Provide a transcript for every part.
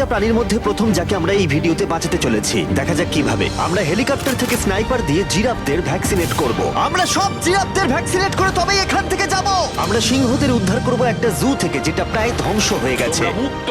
প্রত্যেকটা প্রাণীর মধ্যে প্রথম যাকে আমরা এই ভিডিওতে বাঁচাতে চলেছি। দেখা যাক কিভাবে। আমরা হেলিকপ্টার থেকে স্নাইপার দিয়ে জিরাফদের ভ্যাকসিনেট করব। আমরা সব জিরাফদের ভ্যাকসিনেট করে তবেই এখান থেকে যাব। আমরা সিংহদের উদ্ধার করব একটা জু থেকে যেটা প্রায় ধ্বংস হয়ে গেছে। তোমরা মুক্ত।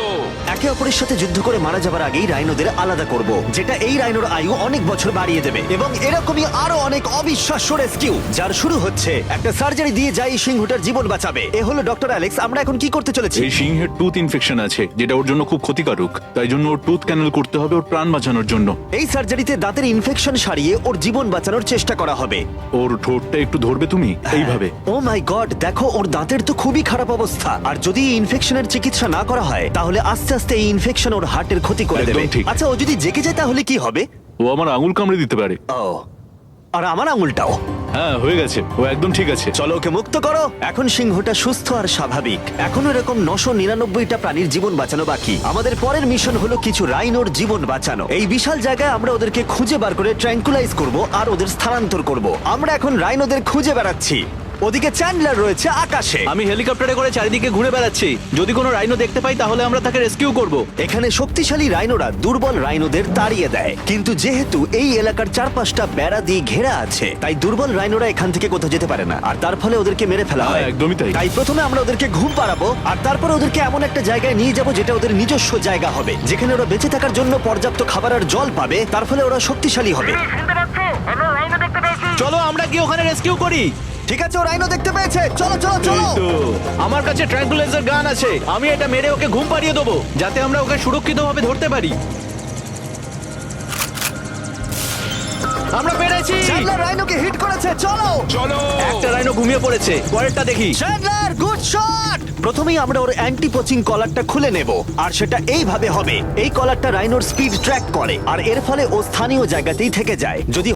একে অপরের সাথে যুদ্ধ করে মারা যাবার আগেই রাইনোদের আলাদা করব, যেটা এই রাইনোর আয়ু অনেক বছর বাড়িয়ে দেবে। এবং এরকমই আরো অনেক অবিশ্বাস্য রেস্কিউ, যার শুরু হচ্ছে একটা সার্জারি দিয়ে যাই সিংহটার জীবন বাঁচাবে। এ হলো ডক্টর অ্যালেক্স। আমরা এখন কি করতে চলেছি? এই সিংহের টুথ ইনফেকশন আছে, যেটা ওর জন্য খুব ক্ষতিকারক। তাই জন্য ওর টুথ ক্যানেল করতে হবে ওর প্রাণ বাঁচানোর জন্য। এই সার্জারিতে দাঁতের ইনফেকশন সারিয়ে ওর জীবন বাঁচানোর চেষ্টা করা হবে। ওর ঠোঁটটা একটু ধরবে তুমি এইভাবে। ও মাই গড, দেখো ওর দাঁতের তো খুবই খারাপ অবস্থা। আর যদি এই ইনফেকশনের চিকিৎসা না করা হয় তাহলে আস্তে আস্তে এই ইনফেকশন ওর হার্টের ক্ষতি করে একদম দেবে। ঠিক। আচ্ছা, ও যদি জেগে যায় তাহলে কি হবে? ও আমার আঙুল কামড়ে দিতে পারে। ও, আর আমার আঙুলটাও। হ্যাঁ, হয়ে গেছে, ও একদম ঠিক আছে। চলো ওকে মুক্ত করো। এখন সিংহটা সুস্থ আর স্বাভাবিক। এখনো এরকম 999টা প্রাণীর জীবন বাঁচানো বাকি। আমাদের পরের মিশন হলো কিছু রাইনোর জীবন বাঁচানো। এই বিশাল জায়গায় আমরা ওদেরকে খুঁজে বার করে ট্র্যাঙ্কুলাইজ করব আর ওদের স্থানান্তর করব। আমরা এখন রাইনোদের খুঁজে বেড়াচ্ছি। ওদিকে চ্যান্ডলার রয়েছে আকাশে। আমি হেলিকপ্টারে করে চারিদিকে ঘুরে বেড়াচ্ছি। যদি কোনো রাইনো দেখতে পাই তাহলে আমরা তাকে রেস্কিউ করব। এখানে শক্তিশালী রাইনোরা দুর্বল রাইনোদের তাড়িয়ে দেয়, কিন্তু যেহেতু এই এলাকার চারপাশটা বেড়া দিয়ে ঘেরা আছে তাই দুর্বল রাইনোরা এখান থেকে কোথাও যেতে পারে না, আর তার ফলে ওদেরকে মেরে ফেলা হয়। হ্যাঁ, একদমই তাই। তাই প্রথমে আমরা ওদেরকে ঘুম পাড়াবো আর তারপর ওদেরকে এমন একটা জায়গায় নিয়ে যাব যেটা ওদের নিজস্ব জায়গা হবে, যেখানে ওরা বেঁচে থাকার জন্য পর্যাপ্ত খাবার আর জল পাবে। তার ফলে ওরা শক্তিশালী হবে। চলো আমরা গিয়ে ওখানে রেস্কিউ করি। ঠিক আছে, ও রাইনো দেখতে পেয়েছে। চলো চলো চলো। এই তো, আমার কাছে ট্র্যাঙ্কুলাইজার গান আছে। আমি এটা মেরে ওকে ঘুম পাড়িয়ে দেবো, যাতে আমরা ওকে সুরক্ষিতভাবে ধরতে পারি। আমরা পেরেছি। চ্যান্ডলার রাইনোকে হিট করেছে। চলো। চলো। একটা রাইনো ঘুমিয়ে পড়েছে, পরেরটা দেখি। Chandler, good shot. প্রথমেই আমরা ওর অ্যান্টি পোচিং কলারটা খুলে নেব, আর সেটা এইভাবে হবে। এই কলারটা রাইনোর স্পিড ট্র্যাক করে, আর এর ফলে ও স্থানীয় জায়গাতেই থেকে যায়। যদি